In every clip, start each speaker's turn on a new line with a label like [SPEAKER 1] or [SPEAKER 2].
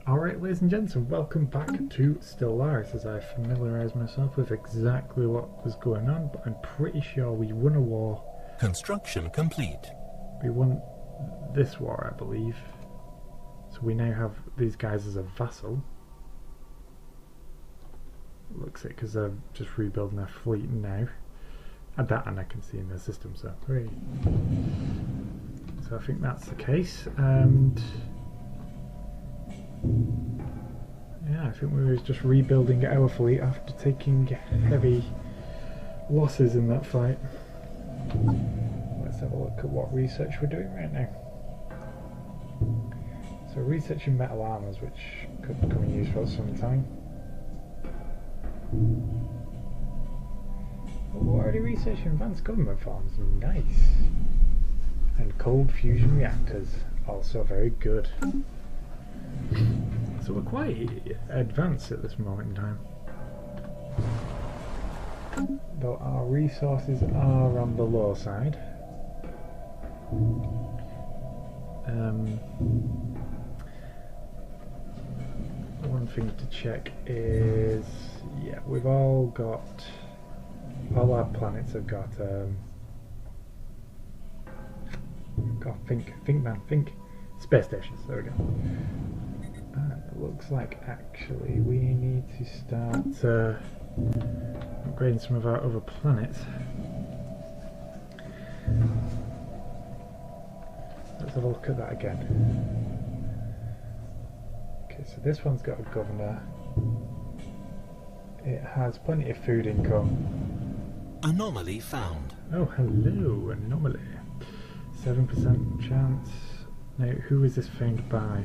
[SPEAKER 1] Alright, ladies and gents, and welcome back to Stellaris as I familiarise myself with exactly what was going on, but I'm pretty sure we won a war.
[SPEAKER 2] Construction complete.
[SPEAKER 1] We won this war, I believe. So we now have these guys as a vassal. Looks like because they're just rebuilding their fleet now. And that and I can see in their system, so hooray. So I think that's the case, and yeah, I think we were just rebuilding our fleet after taking heavy losses in that fight. Let's have a look at what research we're doing right now. So researching metal armors, which could become useful at some time. Oh, we're already researching advanced government farms, nice. And cold fusion reactors, also very good. So we're quite advanced at this moment in time. Though our resources are on the low side. One thing to check is, yeah, we've all got, all our planets have got, think space stations, there we go. And it looks like actually we need to start upgrading some of our other planets. Let's have a look at that again. Okay, so this one's got a governor. It has plenty of food income.
[SPEAKER 2] Anomaly found.
[SPEAKER 1] Oh, hello, anomaly. 7% chance. Now, who is this found by?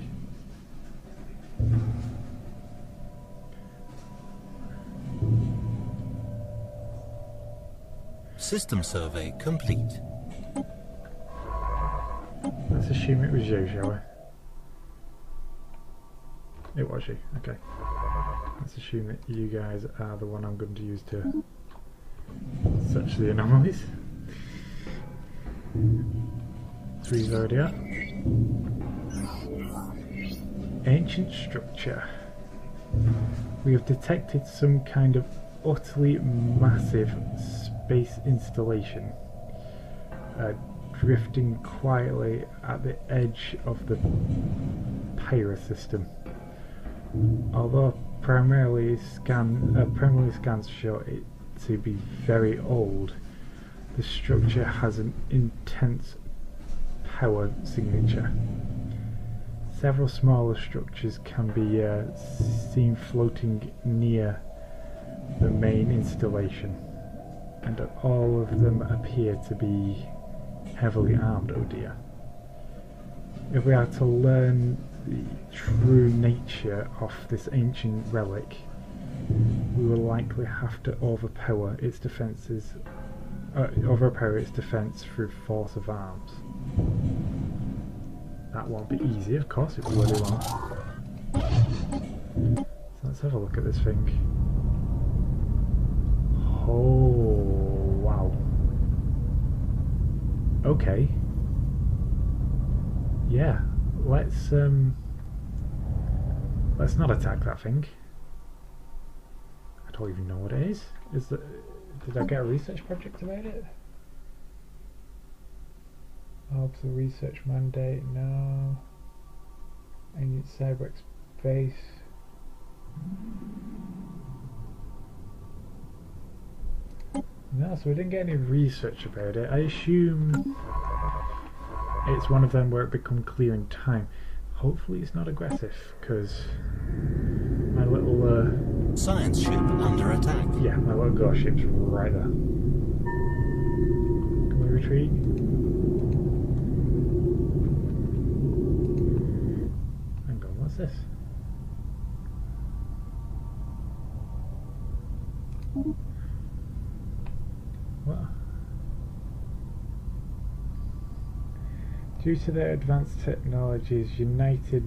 [SPEAKER 2] System survey complete.
[SPEAKER 1] Let's assume it was you, shall we? It was you, okay. Let's assume that you guys are the one I'm going to use to search the anomalies. 3's already up. Ancient structure. We have detected some kind of utterly massive space installation drifting quietly at the edge of the Pyra system. Although primarily scans show it to be very old, the structure has an intense power signature. Several smaller structures can be seen floating near the main installation, and all of them appear to be heavily armed. Oh dear. If we are to learn the true nature of this ancient relic, we will likely have to overpower its defense through force of arms. That won't be easy, of course it really won't. So let's have a look at this thing. Oh, wow. Okay. Yeah, let's not attack that thing. I don't even know what it is. Did I get a research project about it? Helps the research mandate, no. Ancient Cyberx base. No, so we didn't get any research about it. I assume it's one of them where it becomes clear in time. Hopefully it's not aggressive, because my little
[SPEAKER 2] Science ship under attack.
[SPEAKER 1] yeah, my little ghost ship's right there. Can we retreat? Hang on, what's this? What? Due to their advanced technologies, United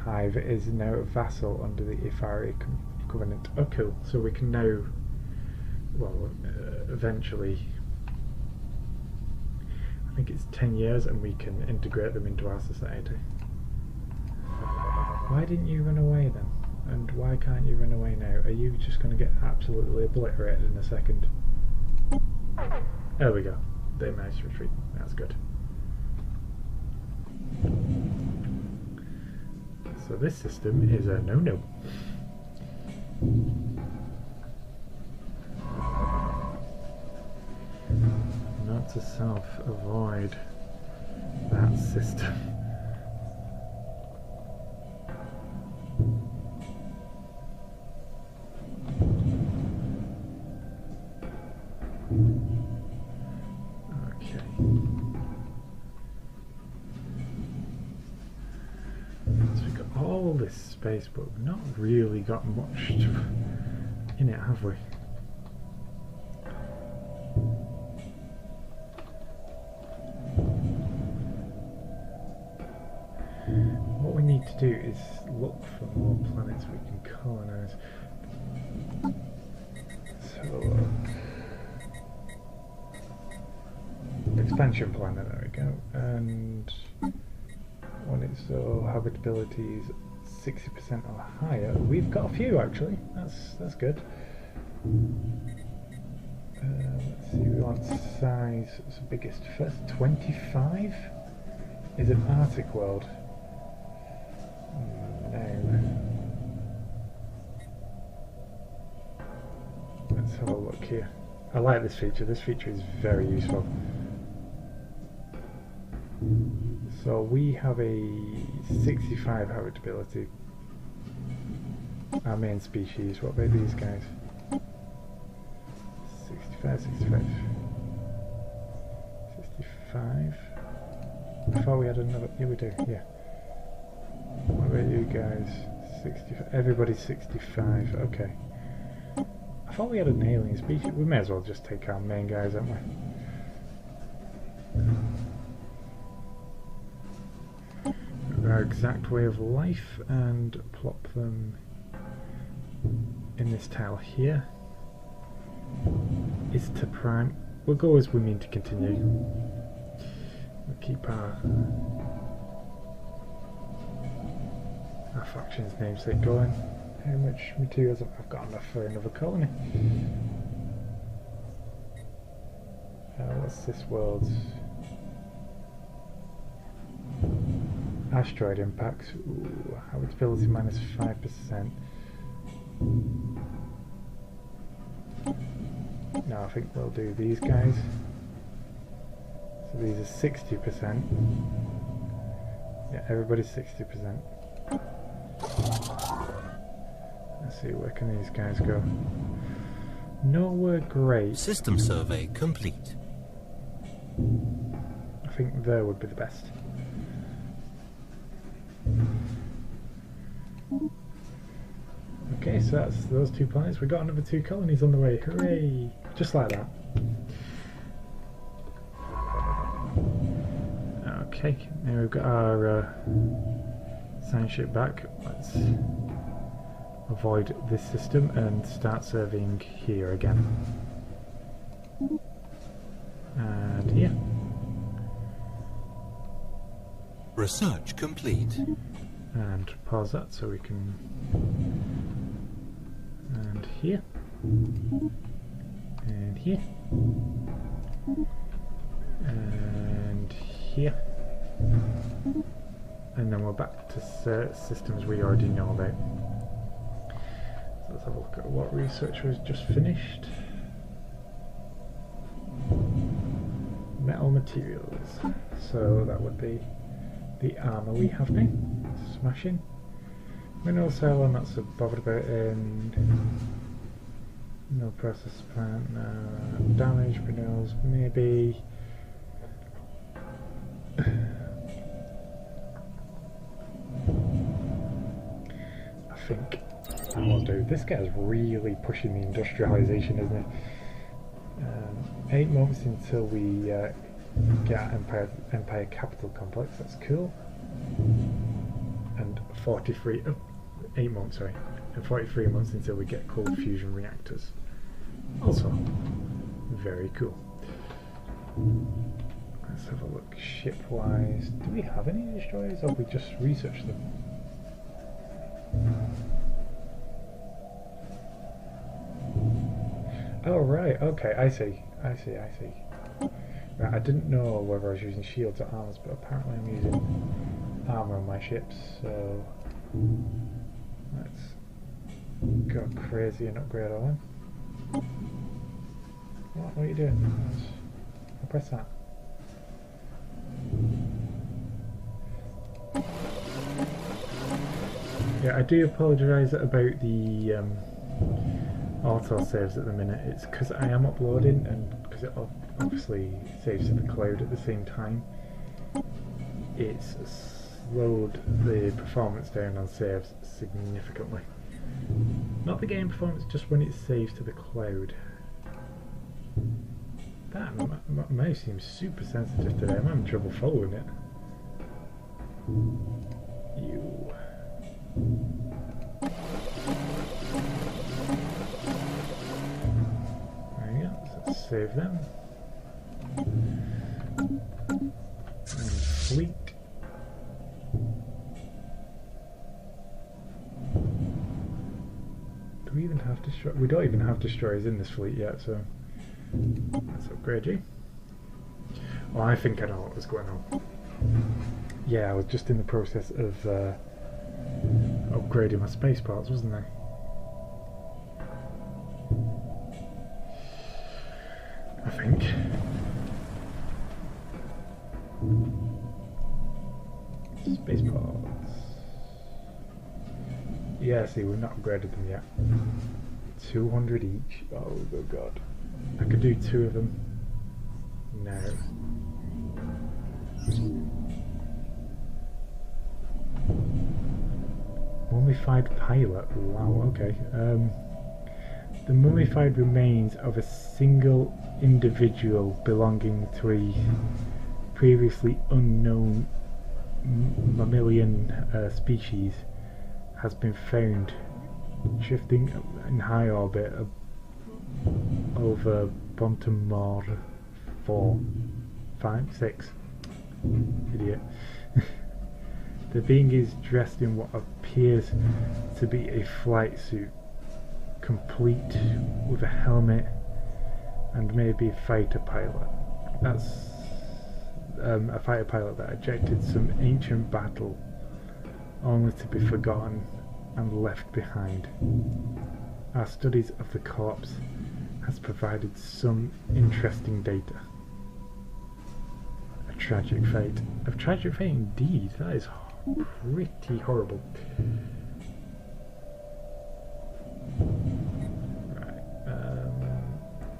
[SPEAKER 1] Hive is now a vassal under the Ethari covenant. Oh cool, so we can now, well, eventually, I think it's 10 years and we can integrate them into our society. Why didn't you run away then? And why can't you run away now? Are you just going to get absolutely obliterated in a second? There we go. They managed to retreat. That's good. So this system is a no-no. Not to self-avoid that system. This space, but we've not really got much in it, have we? What we need to do is look for more planets we can colonize. So expansion planet, there we go, and when it's so habitability is 60% or higher. We've got a few actually. That's good. Let's see. We want size. It's the biggest first. 25 is an Arctic world. No. Let's have a look here. I like this feature. This feature is very useful. So we have a 65 habitability. Our main species. What about these guys? 65, 65. 65. I thought we had another. Yeah, we do. Yeah. What about you guys? 65. Everybody's 65. Okay. I thought we had an alien species. We may as well just take our main guys, haven't we? Our exact way of life and plop them in this tile here is to prime. We'll go as we mean to continue. We'll keep our faction's namesake going. How much materials have I got enough for another colony? What's this world's? Asteroid impacts. Ooh, habitability minus 5%. No, I think we'll do these guys. So these are 60%. Yeah, everybody's 60%. Let's see, where can these guys go? Nowhere great.
[SPEAKER 2] System survey complete.
[SPEAKER 1] I think there would be the best. Okay, so that's those two planets. We got another 2 colonies on the way. Hooray! Just like that. Okay, now we've got our science ship back. Let's avoid this system and start surveying here again. And here.
[SPEAKER 2] Research complete.
[SPEAKER 1] And pause that so we can. And here. And here. And here. And then we're back to systems we already know about. So let's have a look at what research was just finished. Metal materials. So that would be the armour we have now. Smashing. Mineral cell, I'm not so bothered about, and no process plant, damage, minerals, maybe. I think I will do. This guy's really pushing the industrialisation, isn't it? 8 months until we get Empire Capital Complex, that's cool. And 8 months, sorry. And 43 months until we get cold fusion reactors. Also, very cool. Let's have a look ship-wise. Do we have any destroyers, or have we just researched them? Oh right, okay, I see. I see. Right, I didn't know whether I was using shields or armors, but apparently I'm using armor on my ships, so let's go crazy and upgrade all them. What are you doing? I'll press that. Yeah, I do apologise about the auto saves at the minute. It's because I am uploading and because it obviously saves to the cloud at the same time. It's slowed the performance down on saves significantly. Not the game performance, just when it saves to the cloud. Damn, my mouse seems super sensitive today. I'm having trouble following it. You. There we go. So let's save them. And fleet. Do we even have destroyers? We don't even have destroyers in this fleet yet, so let's upgrade you. Well, I think I know what was going on. Yeah, I was just in the process of upgrading my space parts, wasn't I? I think. Space parts. Yeah, see, we've not upgraded them yet. 200 each. Oh, good God. I could do 2 of them. No. Mummified pilot. Wow, okay. The mummified remains of a single individual belonging to a previously unknown mammalian species has been found drifting in high orbit over Bontemore 4, 5, 6. Idiot. The being is dressed in what appears to be a flight suit, complete with a helmet and maybe a fighter pilot. That's a fighter pilot that ejected some ancient battle only to be forgotten and left behind. Our studies of the corpse has provided some interesting data. A tragic fate. A tragic fate indeed. That is pretty horrible. Right.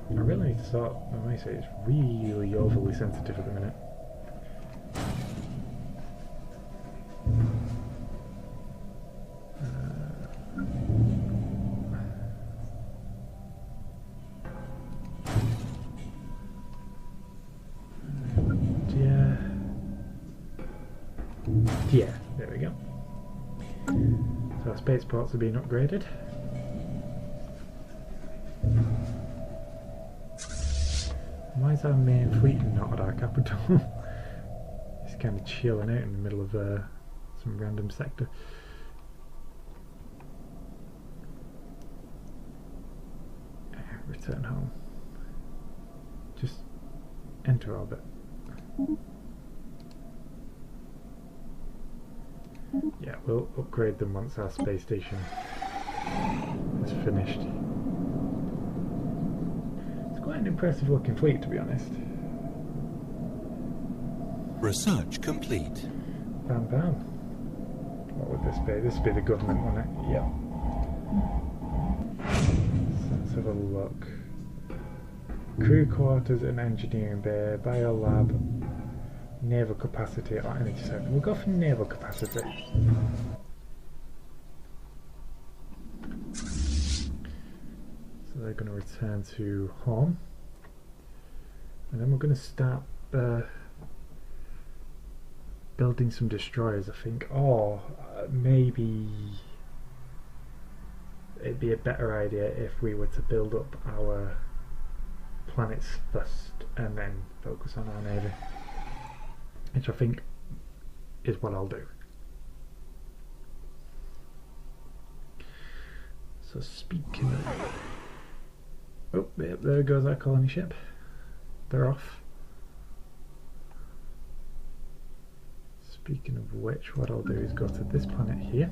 [SPEAKER 1] I really need to start. I may say it's really overly sensitive at the minute. Yeah, there we go. So our spaceports are being upgraded. Why is our main fleet not at our capital? It's kind of chilling out in the middle of some random sector. Return home. Just enter orbit. Yeah, we'll upgrade them once our space station is finished. It's quite an impressive looking fleet, to be honest.
[SPEAKER 2] Research complete.
[SPEAKER 1] Bam bam. What would this be? This would be the government, wouldn't it? Yeah. So let's have a look. Crew quarters and engineering bay, bio lab, naval capacity or energy sector. We'll go for naval capacity. So they're going to return to home. And then we're going to start building some destroyers, I think. Or maybe it'd be a better idea if we were to build up our planets first and then focus on our navy, which I think is what I'll do. So speaking of... Oh, yep, there goes our colony ship. They're off. Speaking of which, what I'll do is go to this planet here.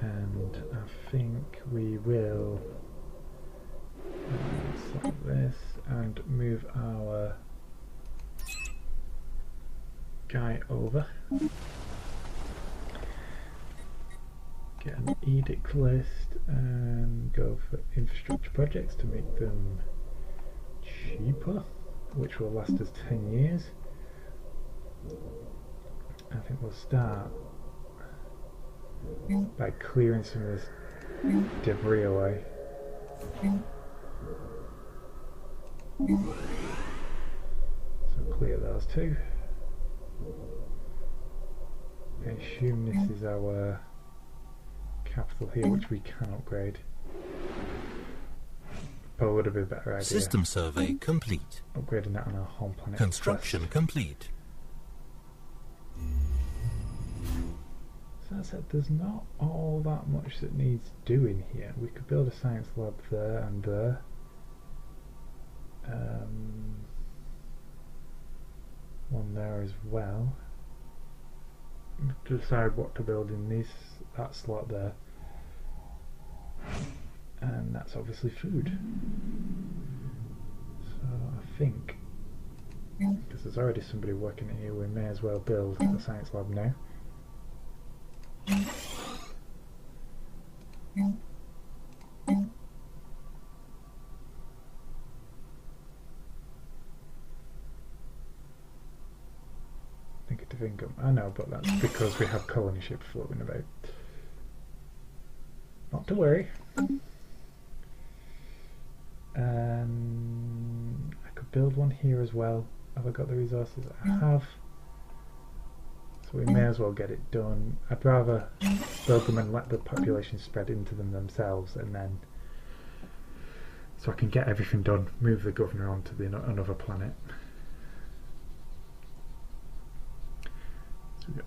[SPEAKER 1] And I think we will select this and move our guy over. Get an edict list and go for infrastructure projects to make them cheaper, which will last us 10 years. I think we'll start by clearing some of this debris away. So clear those two. I assume this is our capital here, which we can upgrade. But would have been a better idea.
[SPEAKER 2] System survey complete.
[SPEAKER 1] Upgrading that on our home planet.
[SPEAKER 2] Construction
[SPEAKER 1] first.
[SPEAKER 2] complete.
[SPEAKER 1] So that said, there's not all that much that needs doing here. We could build a science lab there and there. One there as well. Decide what to build in that slot there. And that's obviously food. So I think, because there's already somebody working here, we may as well build a science lab now. Negative income. I know, but that's because we have colony ships floating about. Not to worry. I could build one here as well. Have I got the resources? I have. So we may as well get it done. I'd rather build them and let the population spread into them themselves, and then so I can get everything done, move the governor onto another planet. So we got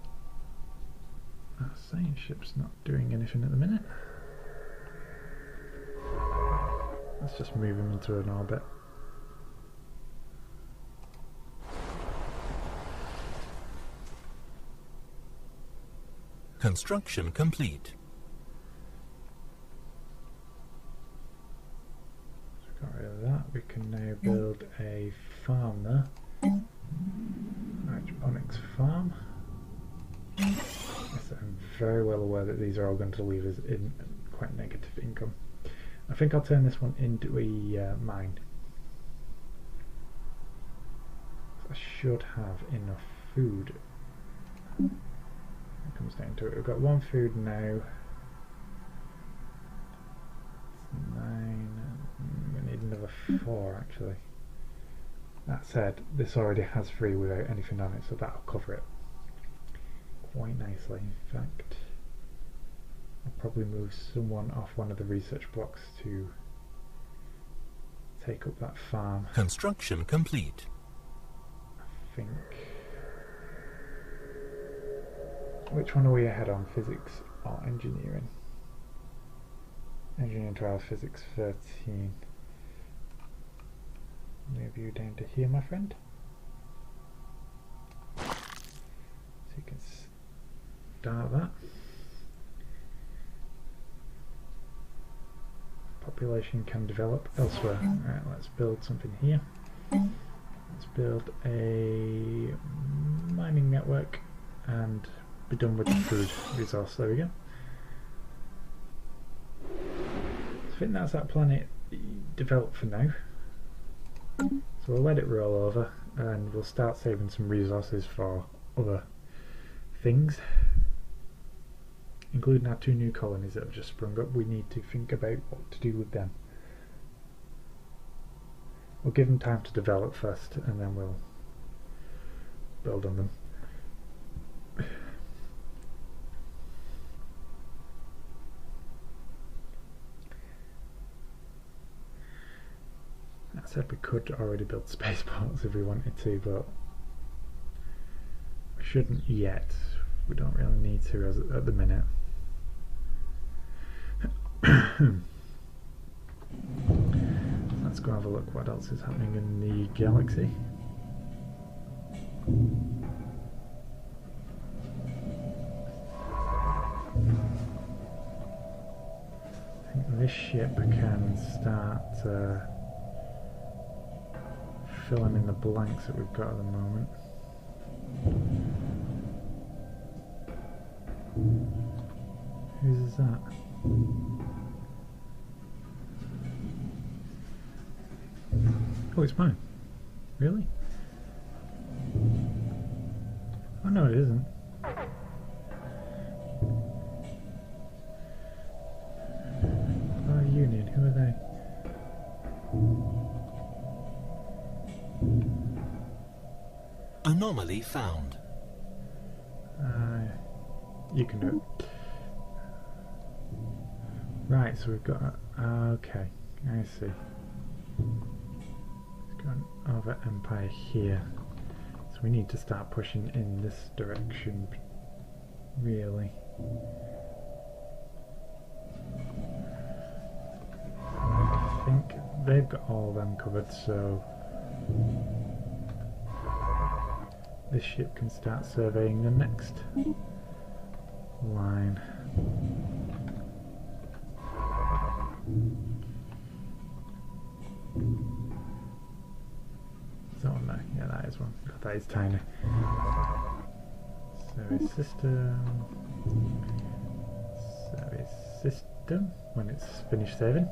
[SPEAKER 1] our science ship's not doing anything at the minute. Let's just move him into an orbit.
[SPEAKER 2] Construction complete.
[SPEAKER 1] So we got rid of that. We can now build a farm there. Hydroponics farm. Yes, I'm very well aware that these are all going to leave us in quite negative income. I think I'll turn this one into a mine. I should have enough food. It comes down to it. We've got one food now. It's 9. We need another 4 actually. That said, this already has 3 without anything on it, so that'll cover it quite nicely. In fact, I'll probably move someone off one of the research blocks to take up that farm.
[SPEAKER 2] Construction complete.
[SPEAKER 1] I think. Which one are we ahead on? Physics or engineering? Engineering 12, physics 13. Move you down to here, my friend. So you can start that. Population can develop elsewhere. Alright, let's build something here. Let's build a mining network and be done with the food resource. There we go. I think that's that planet developed for now. So we'll let it roll over and we'll start saving some resources for other things, including our 2 new colonies that have just sprung up. We need to think about what to do with them. We'll give them time to develop first and then we'll build on them. That said, we could already build spaceports if we wanted to, but we shouldn't yet. we don't really need to at the minute. Let's go have a look what else is happening in the galaxy. I think this ship can start filling in the blanks that we've got at the moment. Whose is that? Oh, it's mine. Really? Oh no, it isn't. Oh, Union, who are they?
[SPEAKER 2] Anomaly found.
[SPEAKER 1] You can do it. Right, so we've got... okay, I see. It's got over Empire here. So we need to start pushing in this direction, really. I think they've got all of them covered, so this ship can start surveying the next line. Is that one there? Yeah, that is one. God, that is tiny. Service system when it's finished saving.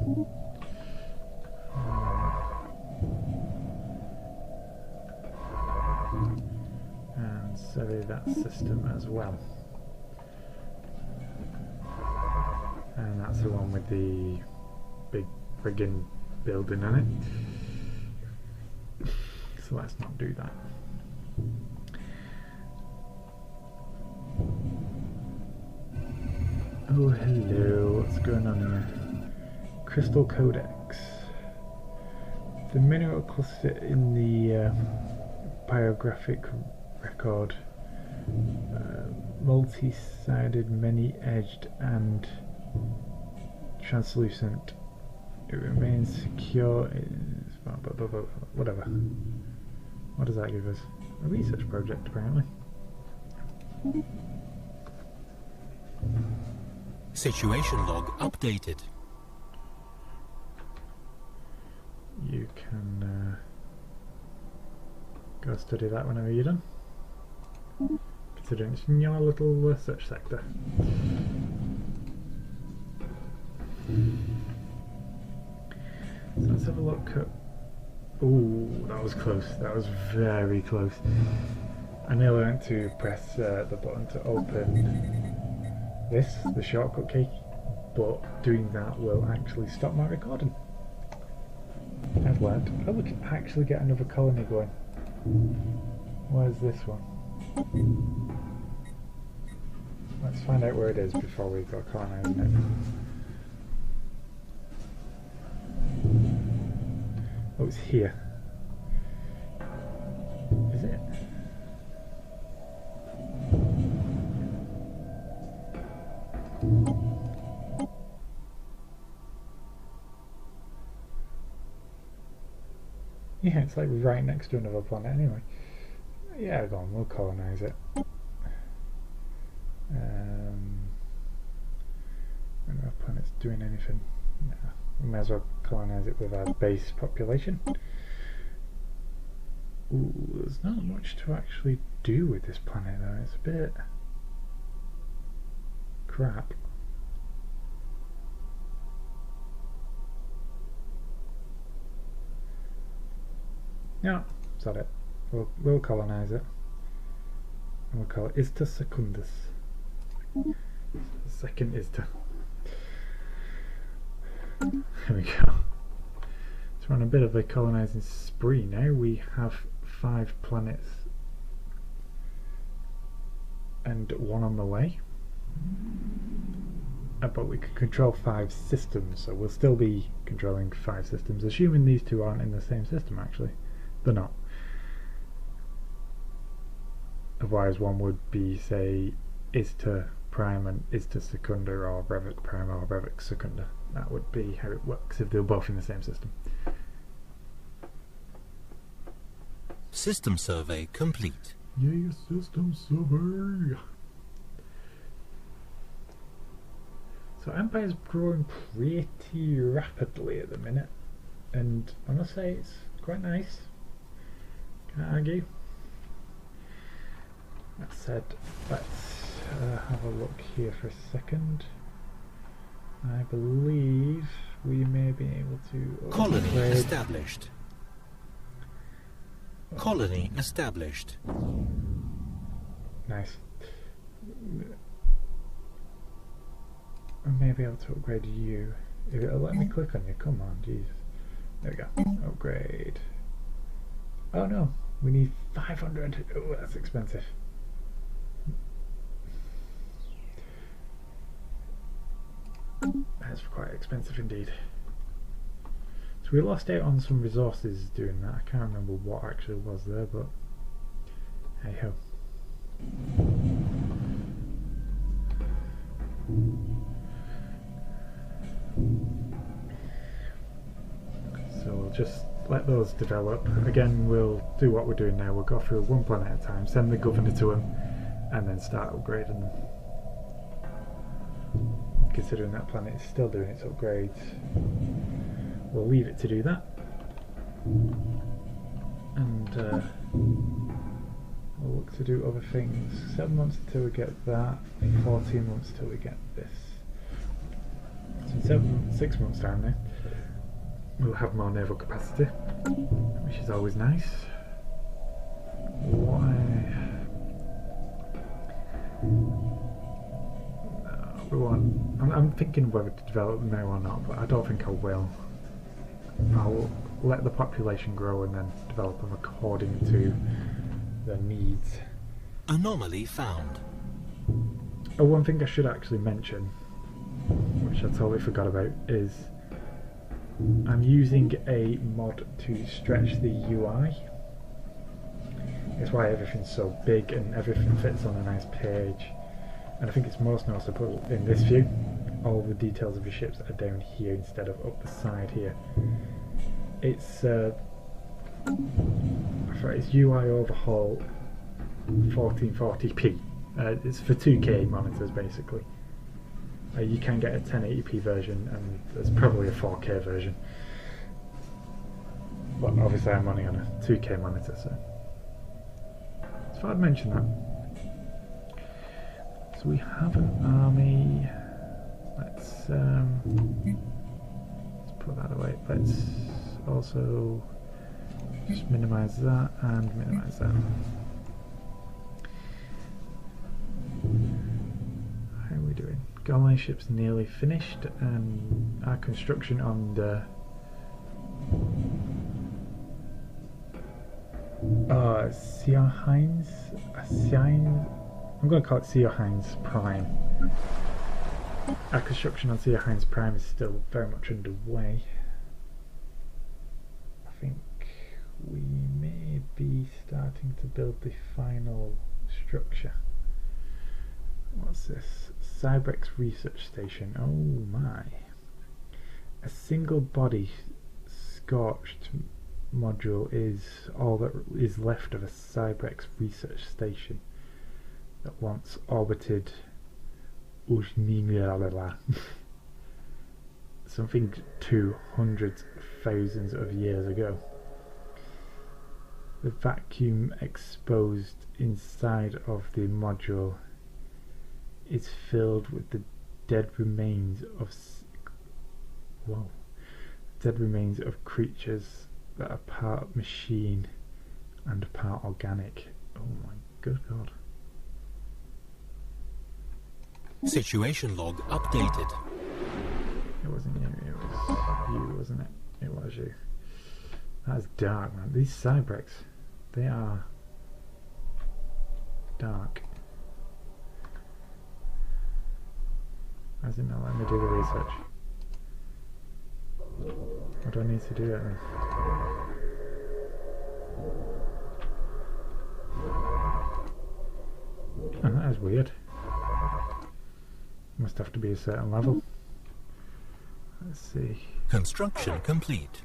[SPEAKER 1] And survey that system as well. And that's the one with the big friggin' building on it. So let's not do that. Oh, hello, what's going on here? Crystal Codex. The mineral cluster in the biographic record, multi-sided, many-edged and translucent. It remains secure. Whatever. What does that give us? A research project, apparently.
[SPEAKER 2] Situation log updated.
[SPEAKER 1] You can go study that whenever you're done. Considering it's in your little research sector. So let's have a look at... Ooh, that was close. That was very close. I nearly went to press the button to open this, the shortcut key, but doing that will actually stop my recording. I've learned. Oh, we can actually get another colony going. Where's this one? Let's find out where it is before we go colonising it. Oh, it's here. Is it? Yeah, it's like right next to another planet anyway. Yeah, go on, we'll colonise it. When our planet's doing anything, no. We may as well colonise it with our base population. Ooh, there's not much to actually do with this planet though, it's a bit crap. Yeah, is that it? We'll colonise it. And we'll call it Ista Secundus. Second Ista. There we go. So we're on a bit of a colonising spree now. We have 5 planets and 1 on the way. But we can control 5 systems, so we'll still be controlling 5 systems, assuming these 2 aren't in the same system actually. They're not. Otherwise one would be, say, is to Prime and is to Secunda, or Revok Prime or Revok Secunda. That would be how it works if they were both in the same system.
[SPEAKER 2] System survey complete.
[SPEAKER 1] Yay, system survey! So Empire's growing pretty rapidly at the minute, and I must say it's quite nice. Can't argue. That said, let's have a look here for a second. I believe we may be able to
[SPEAKER 2] Colony
[SPEAKER 1] upgrade.
[SPEAKER 2] established. Colony established.
[SPEAKER 1] Nice. I may be able to upgrade you. If it'll let me click on you, come on, jeez. There we go. Upgrade. Oh no, we need 500. Oh, that's expensive. That's quite expensive indeed. So we lost out on some resources doing that. I can't remember what actually was there, but hey ho. So we'll just let those develop. Again, we'll do what we're doing now. We'll go through one planet at a time, send the governor to them, and then start upgrading them. Considering that planet is still doing its upgrades, we'll leave it to do that, and we'll look to do other things. 7 months until we get that, 14 months till we get this. So in 6 months time now, we'll have more naval capacity, which is always nice. I'm thinking whether to develop them now or not, but I don't think I will. I'll let the population grow and then develop them according to their needs.
[SPEAKER 2] Anomaly found.
[SPEAKER 1] Oh, one thing I should actually mention, which I totally forgot about, is I'm using a mod to stretch the UI. That's why everything's so big and everything fits on a nice page. And I think it's most noticeable in this view. All the details of your ships are down here instead of up the side here. It's it's UI overhaul 1440p. It's for 2K monitors basically. You can get a 1080p version, and there's probably a 4K version. But obviously I'm running on a 2K monitor, so I thought I'd mention that. So we have an army. Let's put that away. Let's also just minimize that and minimize that. How are we doing? Colony ship's nearly finished, and our construction on the Sir Heinz. I'm going to call it Sir Heinz Prime. Our construction on Sir Heinz Prime is still very much underway. I think we may be starting to build the final structure. What's this? Cybrex Research Station. Oh my. A single body scorched module is all that is left of a Cybrex Research Station that once orbited something to hundreds of thousands of years ago. The vacuum exposed inside of the module is filled with the dead remains of creatures that are part machine and part organic. Oh my good god.
[SPEAKER 2] Situation log updated.
[SPEAKER 1] It wasn't you, it was you, wasn't it? It was you. That's dark, man. These Cybrex, they are dark. Why is it not letting me do the research? What do I need to do it then? Oh, that is weird. Must have to be a certain level. Let's see.
[SPEAKER 2] Construction complete.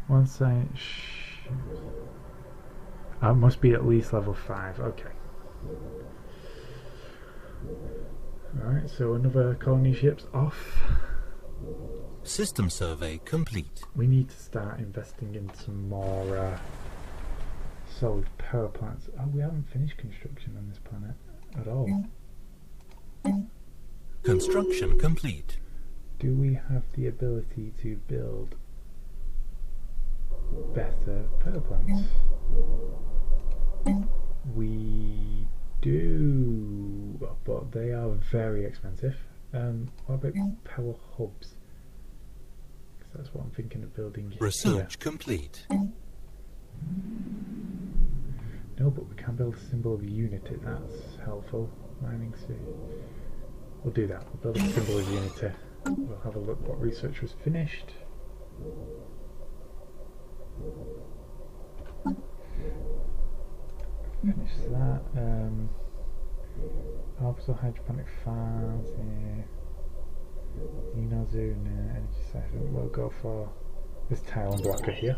[SPEAKER 1] Once I... it must be at least level 5, okay. Alright, so another colony ship's off.
[SPEAKER 2] System survey complete.
[SPEAKER 1] We need to start investing in some more solid power plants. Oh, we haven't finished construction on this planet at all.
[SPEAKER 2] Construction complete.
[SPEAKER 1] Do we have the ability to build better power plants? We do, but they are very expensive. What about power hubs? Because that's what I'm thinking of building
[SPEAKER 2] Research
[SPEAKER 1] here.
[SPEAKER 2] complete.
[SPEAKER 1] No, but we can build a symbol of unity. That's helpful. Mining suit. We'll do that. We'll build a symbol of unity. We'll have a look what research was finished. Finish that. Orbital hydroponic farms. Yeah. Ninozu, no. Energy siphon. We'll go for this tile and blocker here.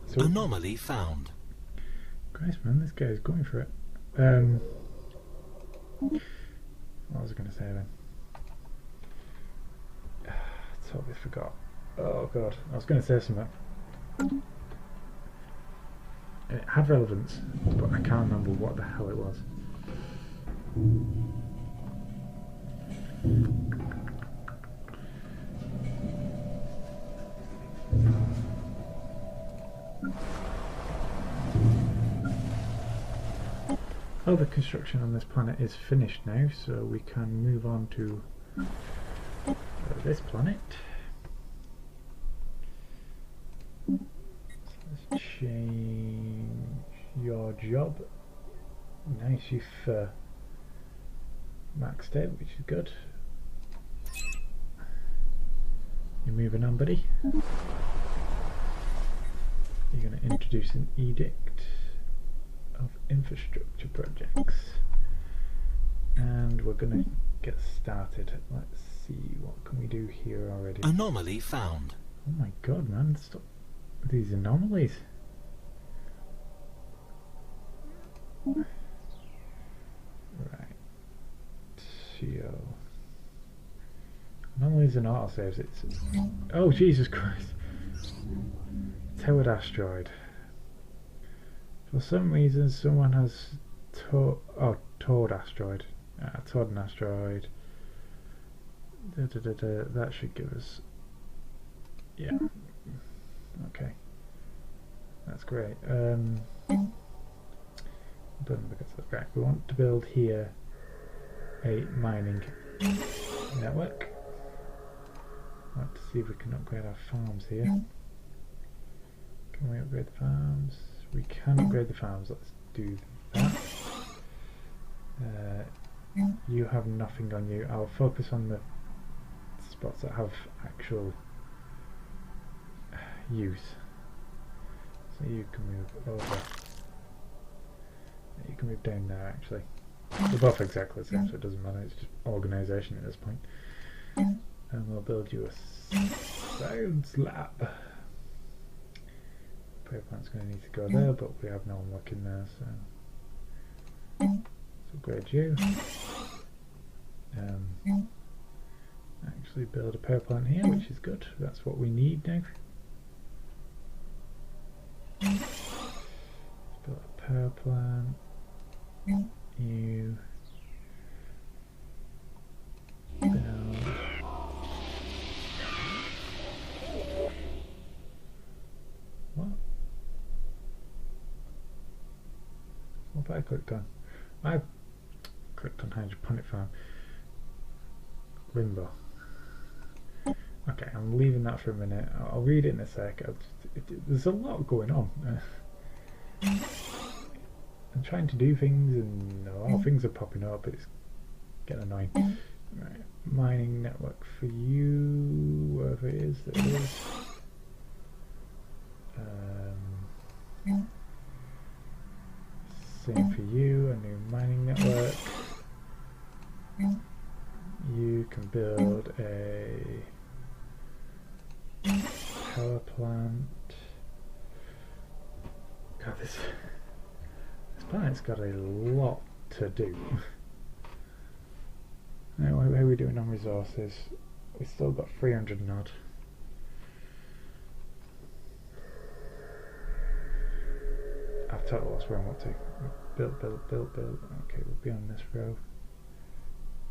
[SPEAKER 1] So,
[SPEAKER 2] Anomaly found.
[SPEAKER 1] Christ, man, this guy's going for it. What was I going to say then? Totally forgot. Oh god, I was going to say something. It had relevance, but I can't remember what the hell it was. Oh, the construction on this planet is finished now, so we can move on to this planet. So let's change your job. Nice, you've maxed out, which is good. You're moving on, buddy. You're going to introduce an edict of infrastructure projects, and we're going to get started. Let's see, what can we do here already?
[SPEAKER 2] Anomaly found.
[SPEAKER 1] Oh my god, man, stop with these anomalies. Right, Geo. Anomalies and autosaves. It's oh Jesus Christ! Towered asteroid. For some reason, someone has towed asteroid. Towed an asteroid. That should give us. Yeah. Okay. That's great. Right, we want to build here a mining network. I want to see if we can upgrade our farms here. Can we upgrade the farms? We can upgrade the farms. Let's do that. You have nothing on you. I'll focus on the spots that have actual use. So you can move over. You can move down there actually. They're both exactly the same, so it doesn't matter. It's just organisation at this point. And we'll build you a science lab. Power plant's going to need to go there, but we have no one working there, so let's upgrade you. Actually build a power plant here, which is good. That's what we need now. Let's build a power plant. You build. What? What have I clicked on? I've clicked on hydroponic farm. Limbo. Okay, I'm leaving that for a minute. I'll read it in a sec. There's a lot going on. I'm trying to do things and things are popping up. It's getting annoying. Right, mining network for you, wherever it is. There it is. Same for you, a new mining network. You can build a power plant. God, this planet's got a lot to do. Now, how are we doing on resources? We've still got 300 and odd. I've totally lost where I want to. Build. Okay, we'll be on this row.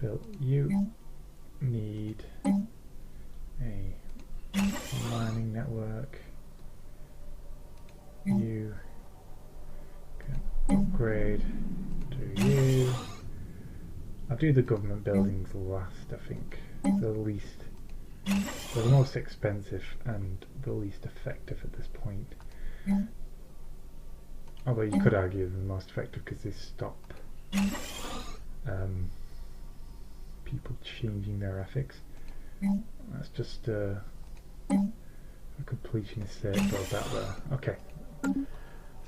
[SPEAKER 1] Build. You need a mining network. You can upgrade to you. I'll do the government buildings last, I think. The most expensive and the least effective at this point. Although you could argue they're the most effective because they stop people changing their ethics. That's just a completionist sake, build that there. Okay. So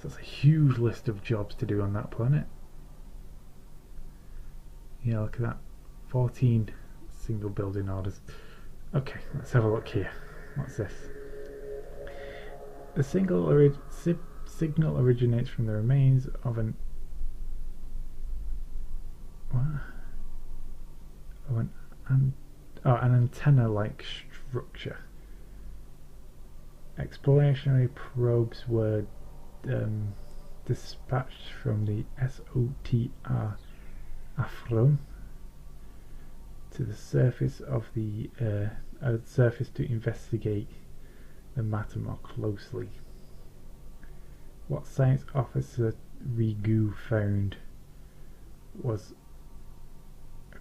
[SPEAKER 1] that's a huge list of jobs to do on that planet. Yeah, look at that. 14 single building orders. Okay, let's have a look here. What's this? The signal originates from the remains of an an antenna-like structure. Explorationary probes were dispatched from the SOTR Afrom to the surface of the surface to investigate the matter more closely. What Science Officer Rigu found was a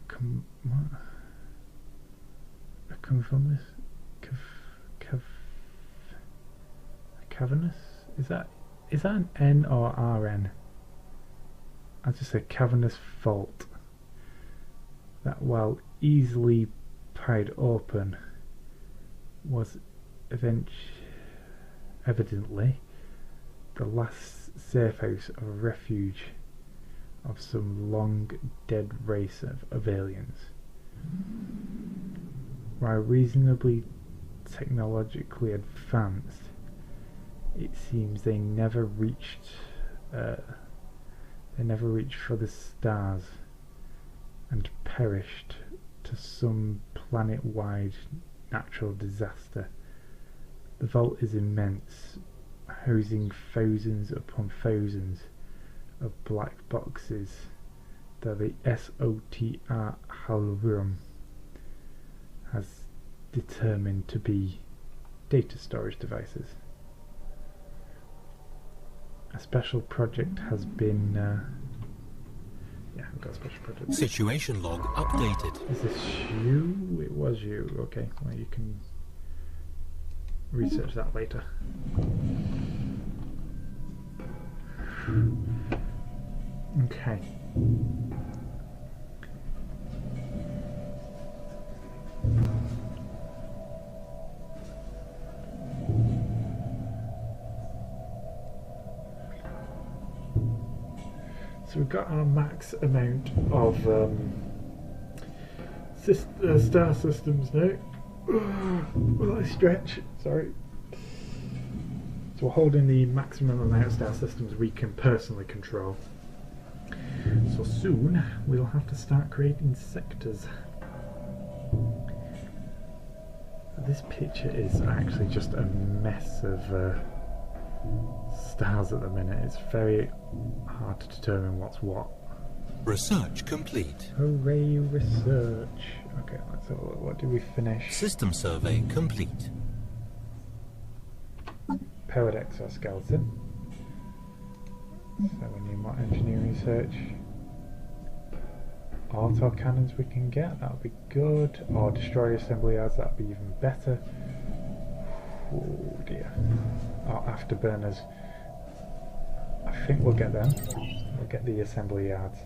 [SPEAKER 1] cavernous? Is that an N or RN? I'll just say cavernous fault that, while easily pried open, was evidently the last safe house of refuge of some long dead race of aliens. While reasonably technologically advanced, it seems they never reached for the stars and perished to some planet-wide natural disaster. The vault is immense, housing thousands upon thousands of black boxes that the SOTR Halrum has determined to be data storage devices. A special project has been yeah, we've got a special project.
[SPEAKER 2] Situation log updated.
[SPEAKER 1] Is this you? It was you. Okay, well, you can research that later. Okay. So we've got our max amount of star systems now. Will I stretch? Sorry. So we're holding the maximum amount of star systems we can personally control. So soon we'll have to start creating sectors. This picture is actually just a mess of stars at the minute. It's very hard to determine what's what.
[SPEAKER 2] Research complete.
[SPEAKER 1] Hooray, research. Okay, let's have a look. What did we finish?
[SPEAKER 2] System survey complete.
[SPEAKER 1] Powered exoskeleton. So we need more engineering research. Auto cannons we can get, that'll be good. Or destroyer assembly yards, that'll be even better. Oh dear. Or afterburners. I think we'll get them. We'll get the assembly yards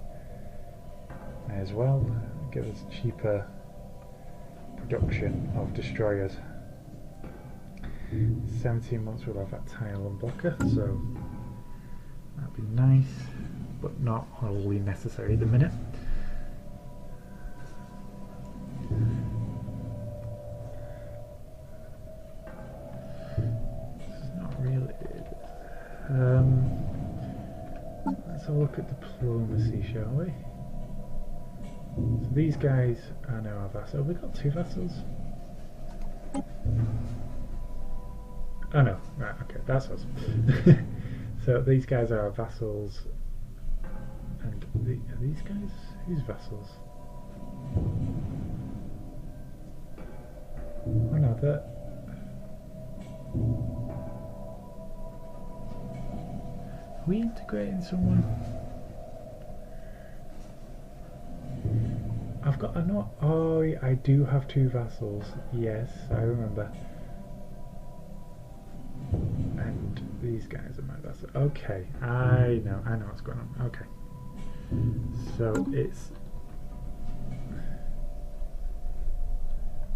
[SPEAKER 1] as well. Give us cheaper production of destroyers. 17 months we'll have that tile and blocker, so That'd be nice, but not wholly necessary at the minute. This is not really... let's have a look at diplomacy, shall we? So these guys are now our vassals. Have we got 2 vassals? Oh no, right, okay, that's us. So these guys are our vassals, and are these guys whose vassals? Oh no, they're... Are we integrating someone? I've got a not. Oh, I do have 2 vassals. Yes, I remember. And these guys are my vassals. Okay, I know what's going on. Okay, so it's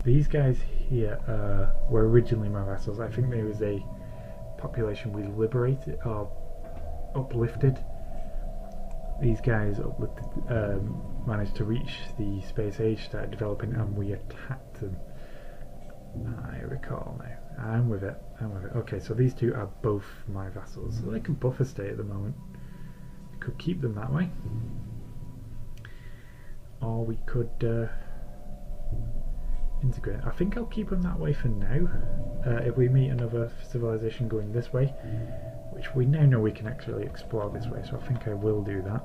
[SPEAKER 1] these guys here were originally my vassals. I think there was a population we liberated or uplifted. These guys uplifted, managed to reach the space age, started developing, and we attacked them. I recall now. I'm with it. Okay, so these 2 are both my vassals. So they can buffer state at the moment. We could keep them that way. Or we could integrate. I think I'll keep them that way for now. If we meet another civilization going this way, which we now know we can actually explore this way, so I think I will do that.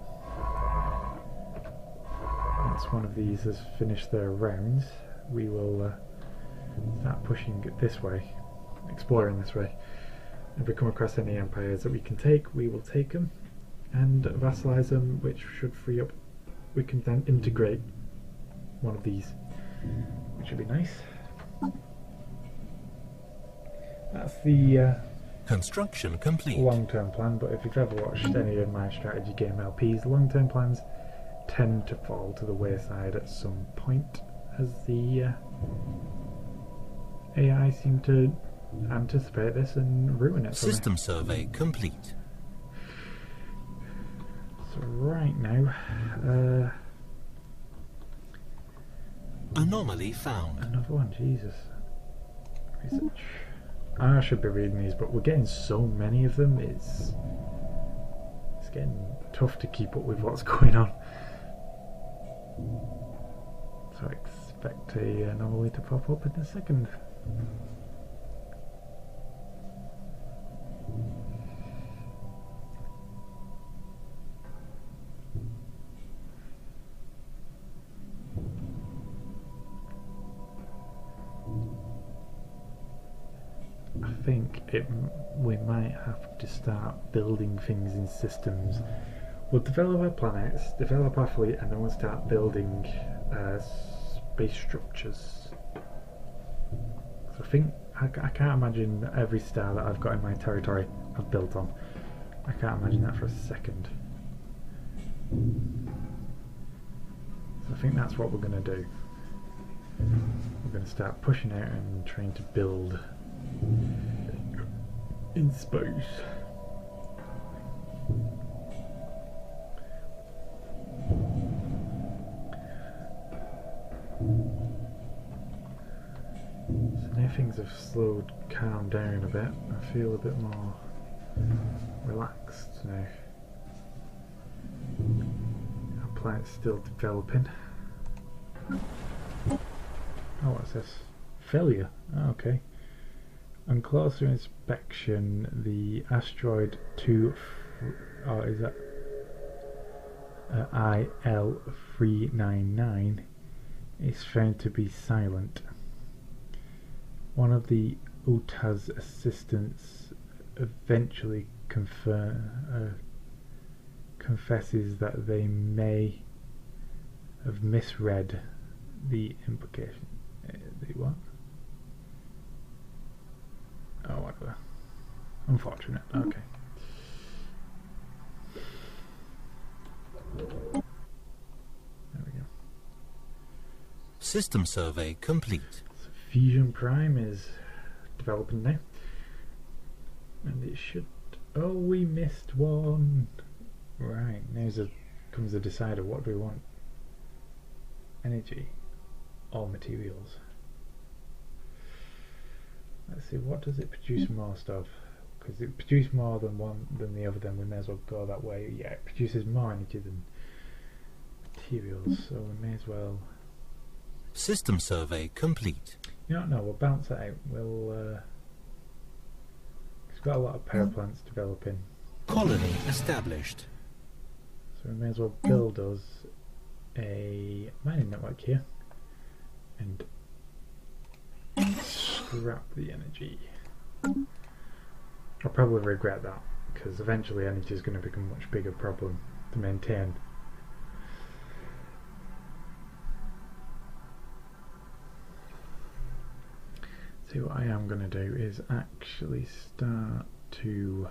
[SPEAKER 1] Once one of these has finished their rounds, we will start pushing it this way, exploring this way. If we come across any empires that we can take, we will take them and vassalize them, which should free up. We can then integrate one of these, which would be nice. That's the
[SPEAKER 2] Construction complete.
[SPEAKER 1] long-term plan, but if you've ever watched any of my strategy game LPs, long-term plans tend to fall to the wayside at some point, as the AI seem to anticipate this and ruin it for me.
[SPEAKER 2] System survey complete.
[SPEAKER 1] So right now,
[SPEAKER 2] Anomaly found.
[SPEAKER 1] another one, Jesus. Research. I should be reading these, but we're getting so many of them, it's getting tough to keep up with what's going on. So I expect a anomaly to pop up in a second. I think we might have to start building things in systems. We'll develop our planets, develop our fleet, and then we'll start building space structures. So I think I can't imagine every star that I've got in my territory I've built on. I can't imagine that for a second. So I think that's what we're going to do. We're going to start pushing out and trying to build in space. So now things have calmed down a bit. I feel a bit more relaxed now. Our planet's still developing. Oh, what's this? Failure. Oh, okay. On closer inspection, the asteroid 2, or is that IL-399, is found to be silent. One of the UTA's assistants eventually confesses that they may have misread the implication. The what? Oh, whatever. Unfortunate. Okay. There we go.
[SPEAKER 2] System survey complete.
[SPEAKER 1] So Fusion Prime is developing now. And it should... Oh, we missed one. Right, comes the decider. What do we want? Energy or materials? Let's see, what does it produce most of? Because it produces more than one than the other, then we may as well go that way. Yeah, it produces more energy than materials, so we may as well.
[SPEAKER 2] System survey complete.
[SPEAKER 1] You don't know, we'll bounce it out. It's got a lot of power plants developing.
[SPEAKER 2] Colony established.
[SPEAKER 1] So we may as well build us a mining network here and scrap the energy. I'll probably regret that because eventually energy is going to become a much bigger problem to maintain. See, what I am going to do is actually start to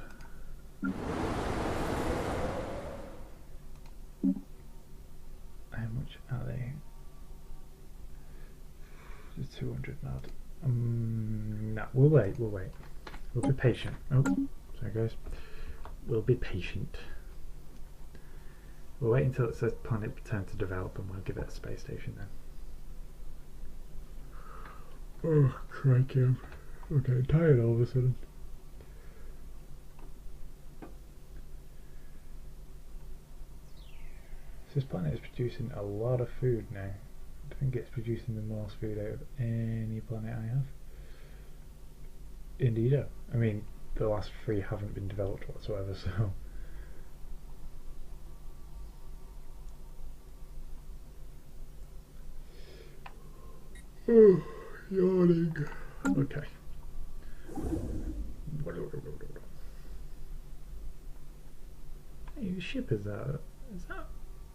[SPEAKER 1] how much are they? Just 200 now. No, we'll wait. We'll be patient. Oh, sorry guys. We'll be patient. We'll wait until it says planet return to develop and we'll give it a space station then. Oh, crikey. I'm getting tired all of a sudden. This planet is producing a lot of food now. I think it's producing the most food out of any planet I have. Indeed. I mean, the last 3 haven't been developed whatsoever, so... Oh, yawning. Okay. Hey, whose ship is that?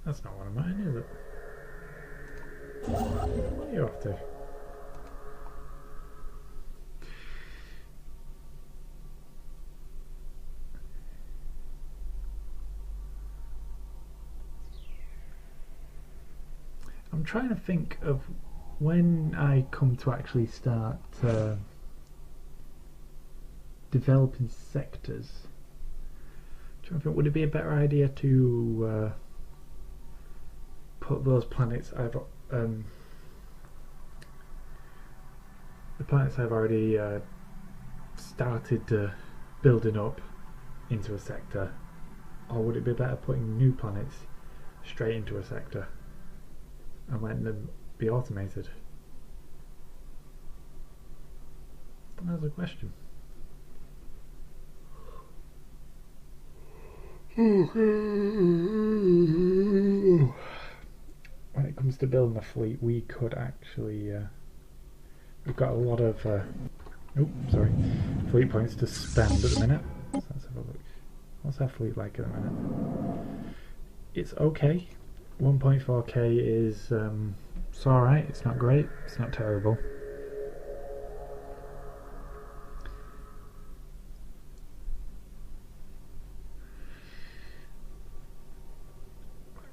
[SPEAKER 1] That's not one of mine, is it? What are you off to? I'm trying to think of when I come to actually start developing sectors. I'm trying to think, would it be a better idea to put those planets the planets I've already started building up into a sector, or would it be better putting new planets straight into a sector and letting them be automated? That's the question. When it comes to building a fleet, we could actually we've got a lot of fleet points to spend at the minute. So let's have a look. What's our fleet like at the minute? It's okay. 1.4k is it's alright, it's not great, it's not terrible.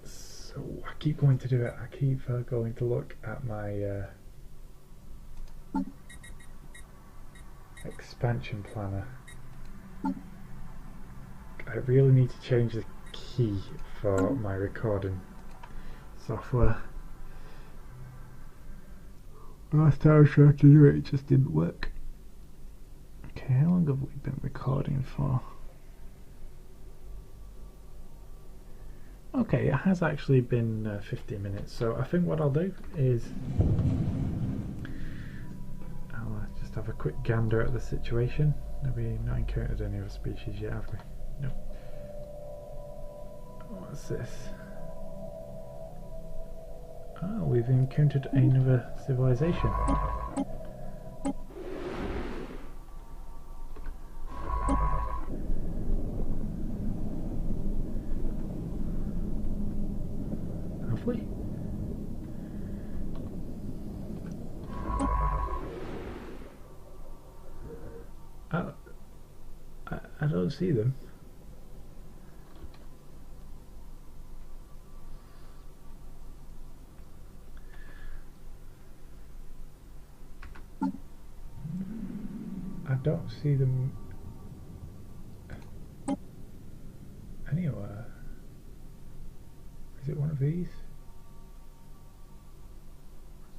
[SPEAKER 1] So I keep going to do it, I keep going to look at my expansion planner. I really need to change the key for my recording software. Last time I tried to do it, it just didn't work. Okay, how long have we been recording for? Okay, it has actually been 15 minutes, so I think what I'll do is I'll just have a quick gander at the situation. We've not encountered any other species yet, have we? No. What's this? Oh, we've encountered another civilization. Have we? I don't see them. I don't see them. these?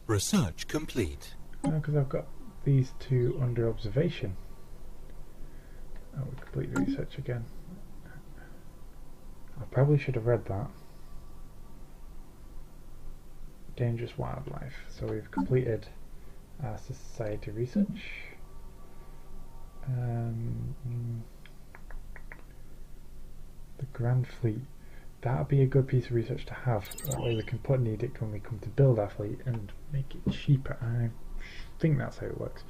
[SPEAKER 2] Research complete.
[SPEAKER 1] No, because I've got these two under observation. Oh, we complete the research again. I probably should have read that. Dangerous wildlife. So we've completed our society research. The Grand Fleet. That'll be a good piece of research to have. That way we can put an edict when we come to build our fleet and make it cheaper. I think that's how it works.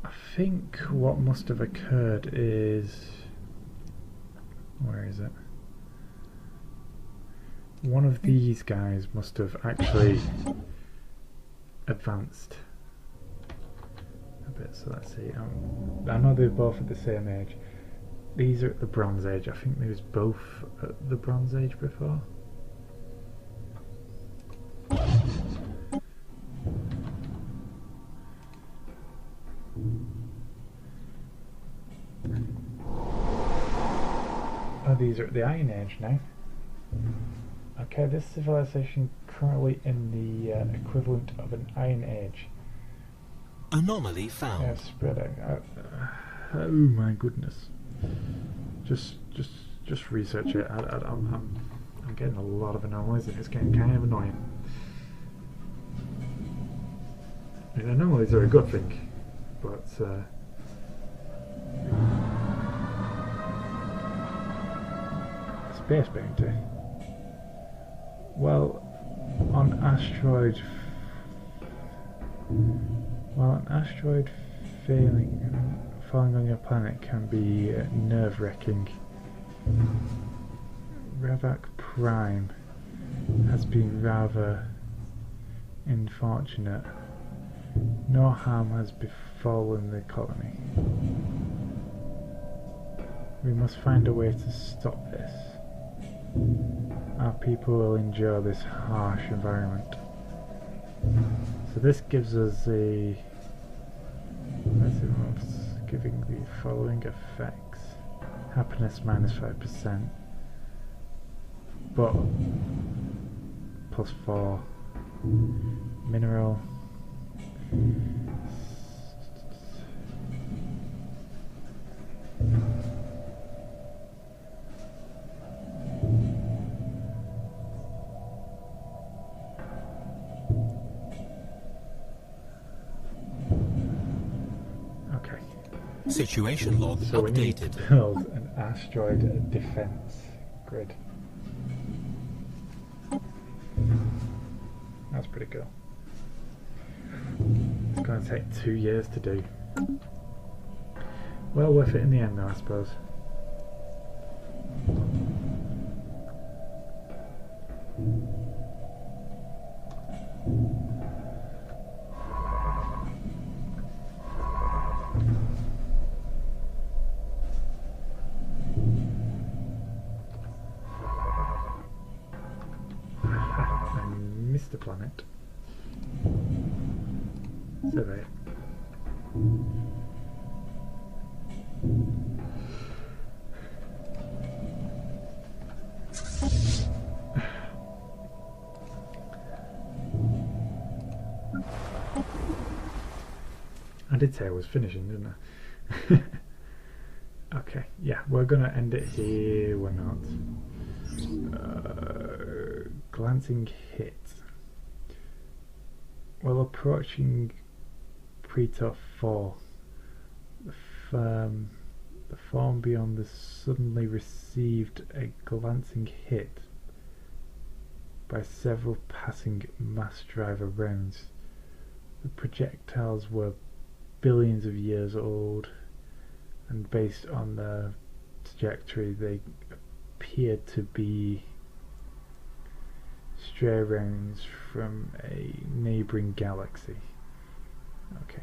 [SPEAKER 1] I think what must have occurred is... where is it? One of these guys must have actually advanced a bit, so let's see. I know they're both at the same age. These are at the Bronze Age. I think they was both at the Bronze Age before. Oh, these are at the Iron Age now. Okay, this civilization currently in the equivalent of an Iron Age.
[SPEAKER 2] Anomaly found.
[SPEAKER 1] Yeah, spread out. Oh my goodness! Just research it. I'm getting a lot of anomalies, and it's getting kind of annoying. I mean, anomalies are a good thing, but space bounty. Well, on asteroid falling on your planet can be nerve-wracking. Ravak Prime has been rather unfortunate. No harm has befallen the colony. We must find a way to stop this. Our people will endure this harsh environment. So this gives us a... giving the following effects. Happiness -5%. But +4. Mineral.
[SPEAKER 2] Situation log
[SPEAKER 1] so we need to
[SPEAKER 2] updated.
[SPEAKER 1] build an asteroid defense grid. That's pretty cool. It's going to take 2 years to do. Well worth it in the end though, I suppose. The planet. Survey it. I did say I was finishing, didn't I? Okay, yeah, we're gonna end it here. We're not. Glancing hit. While approaching Pretor 4, the form beyond this suddenly received a glancing hit by several passing mass driver rounds. The projectiles were billions of years old, and based on their trajectory they appeared to be stray rounds from a neighbouring galaxy. Okay.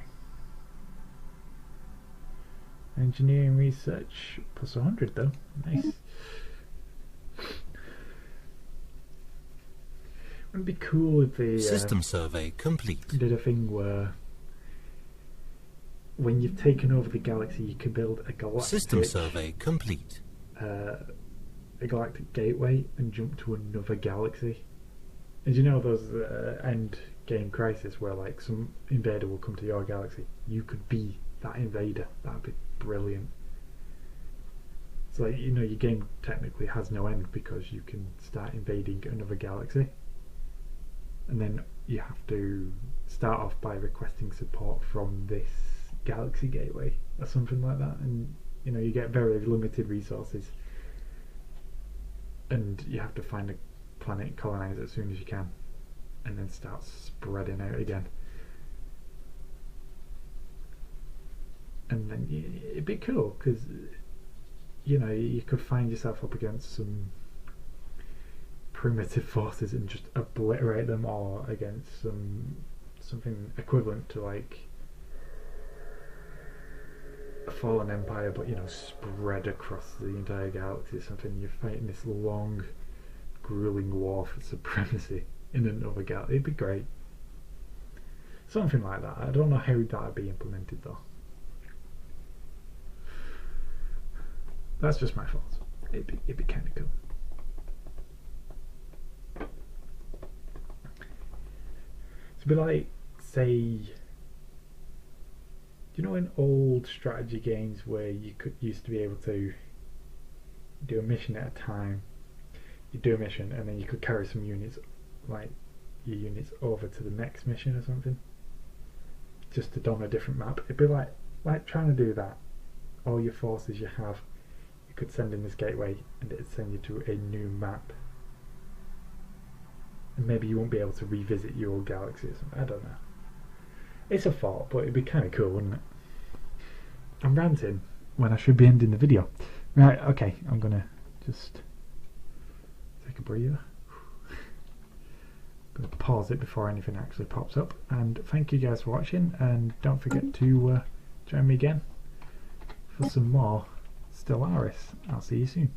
[SPEAKER 1] Engineering research plus 100 though. Nice. Wouldn't it be cool if they
[SPEAKER 2] System survey complete.
[SPEAKER 1] did a thing where when you've taken over the galaxy you can build a galactic
[SPEAKER 2] System survey complete.
[SPEAKER 1] a galactic gateway and jump to another galaxy. And you know those end game crisis where like some invader will come to your galaxy? You could be that invader. That'd be brilliant. It's like, you know, your game technically has no end because you can start invading another galaxy, and then you have to start off by requesting support from this galaxy gateway or something like that, and you know, you get very limited resources and you have to find a planet, colonize it as soon as you can, and then start spreading out again. And then it'd be cool because, you know, you could find yourself up against some primitive forces and just obliterate them, or against something equivalent to like a fallen empire, but you know, spread across the entire galaxy. Something you're fighting this long, grueling war for supremacy in another galaxy. It'd be great. Something like that. I don't know how that'd be implemented though. That's just my thoughts. It'd be kind of cool. It'd be like, say, do you know in old strategy games where you used to be able to do a mission at a time? You do a mission and then you could carry some units, like your units, over to the next mission or something, just to don a different map. It'd be like trying to do that. All your forces you have, you could send in this gateway and it'd send you to a new map. And maybe you won't be able to revisit your old galaxy or something. I don't know. It's a thought, but it'd be kind of cool, wouldn't it? I'm ranting when I should be ending the video. Right, okay, I'm gonna just take a breather. I'm gonna pause it before anything actually pops up. And thank you guys for watching, and don't forget to join me again for some more Stellaris. I'll see you soon.